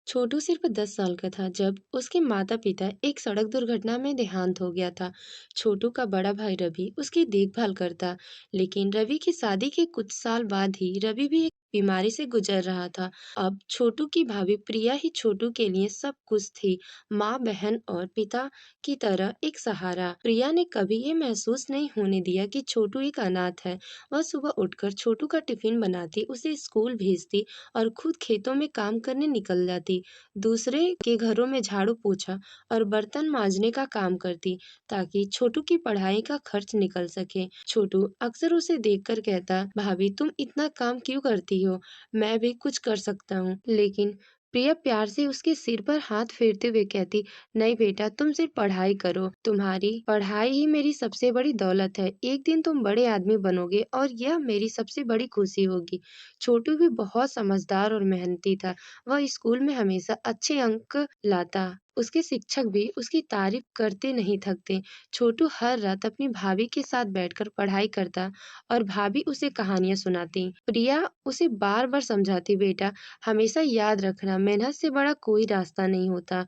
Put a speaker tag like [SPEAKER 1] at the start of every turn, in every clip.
[SPEAKER 1] छोटू सिर्फ 10 साल का था जब उसके माता पिता एक सड़क दुर्घटना में देहांत हो गया था। छोटू का बड़ा भाई रवि उसकी देखभाल करता, लेकिन रवि की शादी के कुछ साल बाद ही रवि भी एक बीमारी से गुजर रहा था। अब छोटू की भाभी प्रिया ही छोटू के लिए सब कुछ थी, माँ, बहन और पिता की तरह एक सहारा। प्रिया ने कभी ये महसूस नहीं होने दिया कि छोटू एक अनाथ है। वह सुबह उठकर छोटू का टिफिन बनाती, उसे स्कूल भेजती और खुद खेतों में काम करने निकल जाती। दूसरे के घरों में झाड़ू पोछा और बर्तन मांजने का काम करती, ताकि छोटू की पढ़ाई का खर्च निकल सके। छोटू अक्सर उसे देखकर कहता, भाभी तुम इतना काम क्यों करती हो, मैं भी कुछ कर सकता हूँ। लेकिन प्रिया प्यार से उसके सिर पर हाथ फेरते हुए कहती, नहीं बेटा, तुम सिर्फ पढ़ाई करो, तुम्हारी पढ़ाई ही मेरी सबसे बड़ी दौलत है। एक दिन तुम बड़े आदमी बनोगे और यह मेरी सबसे बड़ी खुशी होगी। छोटू भी बहुत समझदार और मेहनती था। वह स्कूल में हमेशा अच्छे अंक लाता। उसके शिक्षक भी उसकी तारीफ करते नहीं थकते। छोटू हर रात अपनी भाभी के साथ बैठकर पढ़ाई करता और भाभी उसे कहानियां सुनाती। प्रिया उसे बार बार समझाती, बेटा हमेशा याद रखना, मेहनत से बड़ा कोई रास्ता नहीं होता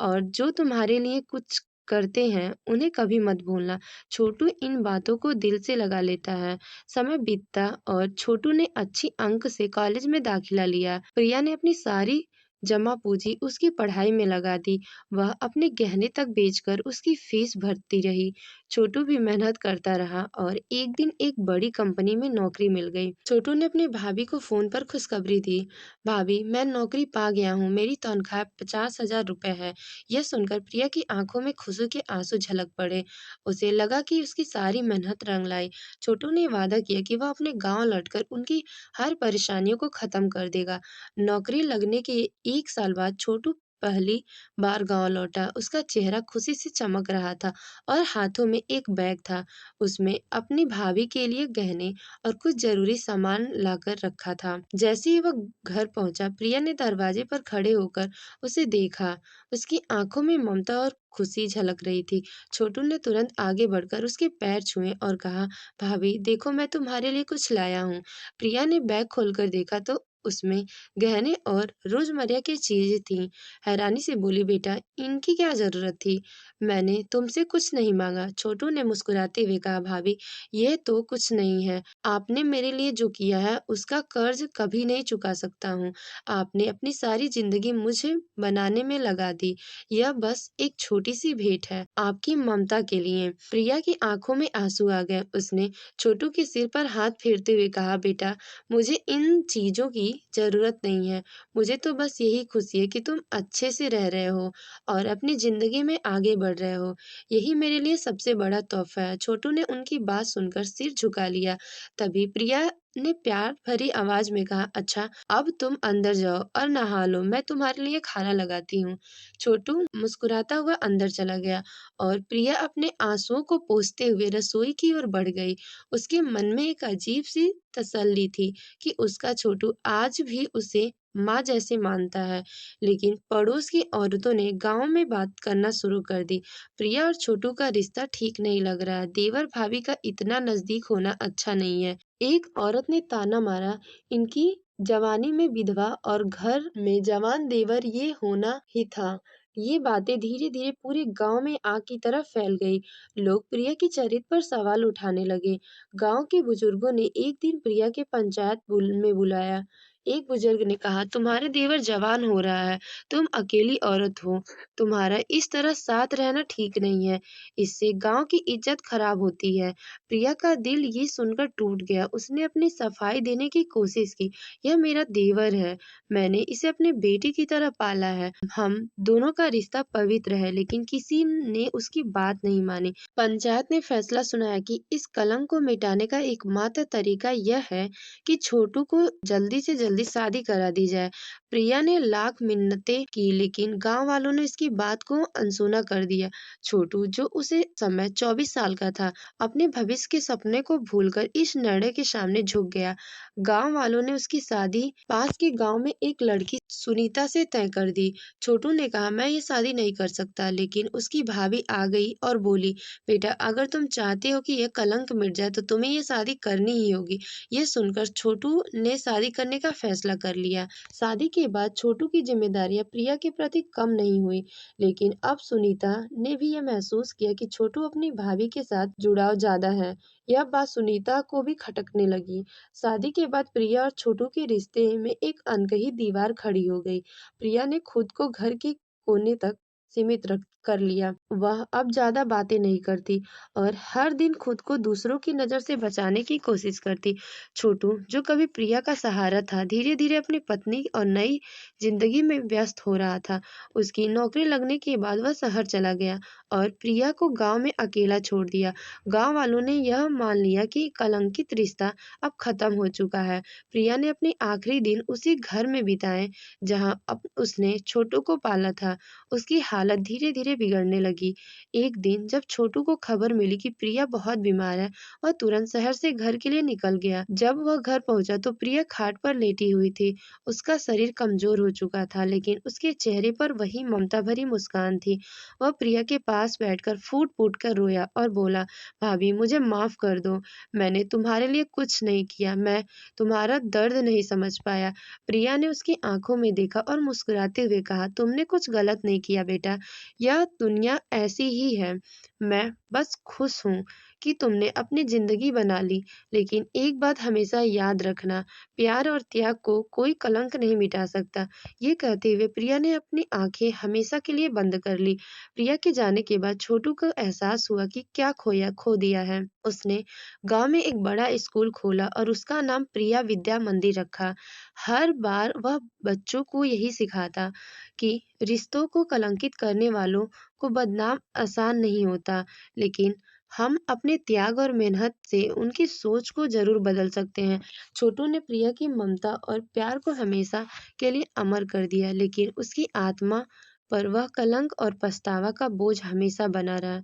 [SPEAKER 1] और जो तुम्हारे लिए कुछ करते हैं उन्हें कभी मत भूलना। छोटू इन बातों को दिल से लगा लेता है। समय बीतता और छोटू ने अच्छी अंक से कॉलेज में दाखिला लिया। प्रिया ने अपनी सारी जमा पूंजी उसकी पढ़ाई में लगा दी। वह अपने गहने तक बेचकर उसकी फीस भरती रही। छोटू भी मेहनत करता रहा और एक दिन एक बड़ी कंपनी में नौकरी मिल गई। छोटू ने अपनी भाभी को फोन पर खुशखबरी दी, भाभी मैं नौकरी पा गया हूँ, मेरी तनख्वाह 50,000 रुपए है। यह सुनकर प्रिया की आंखों में खुशी के आंसू झलक पड़े। उसे लगा कि उसकी सारी मेहनत रंग लाई। छोटू ने वादा किया कि वह अपने गांव लौटकर उनकी हर परेशानियों को खत्म कर देगा। नौकरी लगने के 1 साल बाद छोटू पहली बार गांव लौटा। उसका चेहरा खुशी से चमक रहा था और हाथों में एक बैग था। उसमें अपनी भाभी के लिए गहने और कुछ जरूरी सामान लाकर रखा था। जैसे ही वह घर पहुंचा, प्रिया ने दरवाजे पर खड़े होकर उसे देखा। उसकी आंखों में ममता और खुशी झलक रही थी। छोटू ने तुरंत आगे बढ़कर उसके पैर छुए और कहा, भाभी देखो मैं तुम्हारे लिए कुछ लाया हूँ। प्रिया ने बैग खोलकर देखा तो उसमें गहने और रोजमर्रा की चीजें थीं। हैरानी से बोली, बेटा इनकी क्या जरूरत थी, मैंने तुमसे कुछ नहीं मांगा। छोटू ने मुस्कुराते हुए कहा, भाभी ये तो कुछ नहीं है, आपने मेरे लिए जो किया है उसका कर्ज कभी नहीं चुका सकता हूँ। आपने अपनी सारी जिंदगी मुझे बनाने में लगा दी। यह बस एक छोटी सी भेंट है आपकी ममता के लिए। प्रिया की आंखों में आंसू आ गए। उसने छोटू के सिर पर हाथ फेरते हुए कहा, बेटा मुझे इन चीजों की जरूरत नहीं है। मुझे तो बस यही खुशी है कि तुम अच्छे से रह रहे हो और अपनी जिंदगी में आगे बढ़ रहे हो। यही मेरे लिए सबसे बड़ा तोहफा है। छोटू ने उनकी बात सुनकर सिर झुका लिया। तभी प्रिया ने प्यार भरी आवाज में कहा, अच्छा अब तुम अंदर जाओ और नहा लो, मैं तुम्हारे लिए खाना लगाती हूँ। छोटू मुस्कुराता हुआ अंदर चला गया और प्रिया अपने आंसुओं को पोंछते हुए रसोई की ओर बढ़ गई। उसके मन में एक अजीब सी तसल्ली थी कि उसका छोटू आज भी उसे माँ जैसे मानता है। लेकिन पड़ोस की औरतों ने गांव में बात करना शुरू कर दी। प्रिया और छोटू का रिश्ता ठीक नहीं लग रहा है। देवर भाभी का इतना नजदीक होना अच्छा नहीं है। एक औरत ने ताना मारा, इनकी जवानी में विधवा और घर में जवान देवर ये होना ही था। ये बातें धीरे धीरे पूरे गांव में आग की तरह फैल गई। लोग प्रिया की चरित्र पर सवाल उठाने लगे। गांव के बुजुर्गों ने एक दिन प्रिया के पंचायत में बुलाया। एक बुजुर्ग ने कहा, तुम्हारे देवर जवान हो रहा है, तुम अकेली औरत हो, तुम्हारा इस तरह साथ रहना ठीक नहीं है, इससे गांव की इज्जत खराब होती है। प्रिया का दिल ये सुनकर टूट गया। उसने अपनी सफाई देने की कोशिश की, यह मेरा देवर है, मैंने इसे अपने बेटे की तरह पाला है, हम दोनों का रिश्ता पवित्र है। लेकिन किसी ने उसकी बात नहीं मानी। पंचायत ने फैसला सुनाया कि इस कलंक को मिटाने का एकमात्र तरीका यह है कि छोटू को जल्दी से जल्दी शादी करा दी जाए। प्रिया ने लाख मिन्नतें की, लेकिन गांव वालों ने इसकी बात को अनसुना कर दिया। छोटू, जो उसे समय 24 साल का था, अपने भविष्य के सपने को भूलकर इस निर्णय के सामने झुक गया। गांव वालों ने उसकी शादी पास के गांव में एक लड़की सुनीता से तय कर दी। छोटू ने कहा, मैं ये शादी नहीं कर सकता, लेकिन उसकी भाभी आ गई और बोली, बेटा अगर तुम चाहते हो कि यह कलंक मिट जाए तो तुम्हें ये शादी करनी ही होगी। ये सुनकर छोटू ने शादी करने का फैसला कर लिया। शादी के बाद छोटू की जिम्मेदारियां प्रिया के प्रति कम नहीं हुई, लेकिन अब सुनीता ने भी यह महसूस किया कि छोटू अपनी भाभी के साथ जुड़ाव ज्यादा है। यह बात सुनीता को भी खटकने लगी। शादी के बाद प्रिया और छोटू के रिश्ते में एक अनकही दीवार खड़ी हो गई। प्रिया ने खुद को घर के कोने तक सीमित रख कर लिया। वह अब ज्यादा बातें नहीं करती और हर दिन खुद को दूसरों की नजर से बचाने की कोशिश करती। छोटू, जो कभी प्रिया का सहारा था, धीरे धीरे अपनी पत्नी और नई जिंदगी में व्यस्त हो रहा था। उसकी नौकरी लगने के बाद वह शहर चला गया और प्रिया को गांव में अकेला छोड़ दिया। गांव वालों ने यह मान लिया कि कलंकित रिश्ता अब खत्म हो चुका है। प्रिया ने अपने आखिरी दिन उसी घर में बिताए जहां अब उसने छोटू को पाला था। उसकी हालत धीरे धीरे बिगड़ने लगी। एक दिन जब छोटू को खबर मिली कि प्रिया बहुत बीमार है, वह तुरंत शहर से घर के लिए निकल गया। जब वह घर पहुंचा तो प्रिया खाट पर लेटी हुई थी। उसका शरीर कमजोर हो चुका था, लेकिन उसके चेहरे पर वही ममता भरी मुस्कान थी। वह प्रिया के पास बैठकर फूट फूट कर रोया और बोला, भाभी, मुझे माफ कर दो। मैंने तुम्हारे लिए कुछ नहीं किया। मैं तुम्हारा दर्द नहीं समझ पाया। प्रिया ने उसकी आंखों में देखा और मुस्कुराते हुए कहा, तुमने कुछ गलत नहीं किया बेटा। यह दुनिया ऐसी ही है। मैं बस खुश हूँ कि तुमने अपनी जिंदगी बना ली। लेकिन एक बात हमेशा याद रखना, प्यार और त्याग को कोई कलंक नहीं मिटा सकता। ये कहते हुए प्रिया ने अपनी आंखें हमेशा के लिए बंद कर ली। प्रिया के जाने के बाद छोटू को एहसास हुआ कि क्या खोया खो दिया है। उसने गांव में एक बड़ा स्कूल खोला और उसका नाम प्रिया विद्या मंदिर रखा। हर बार वह बच्चों को यही सिखाता कि रिश्तों को कलंकित करने वालों को बदनाम आसान नहीं होता, लेकिन हम अपने त्याग और मेहनत से उनकी सोच को जरूर बदल सकते हैं। छोटू ने प्रिया की ममता और प्यार को हमेशा के लिए अमर कर दिया, लेकिन उसकी आत्मा पर वह कलंक और पछतावा का बोझ हमेशा बना रहा।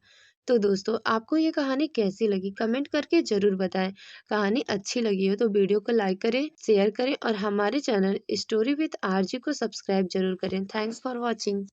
[SPEAKER 1] तो दोस्तों, आपको ये कहानी कैसी लगी कमेंट करके जरूर बताएं। कहानी अच्छी लगी हो तो वीडियो को लाइक करें, शेयर करें और हमारे चैनल स्टोरी विद आरजी को सब्सक्राइब जरूर करें। Thanks for watching.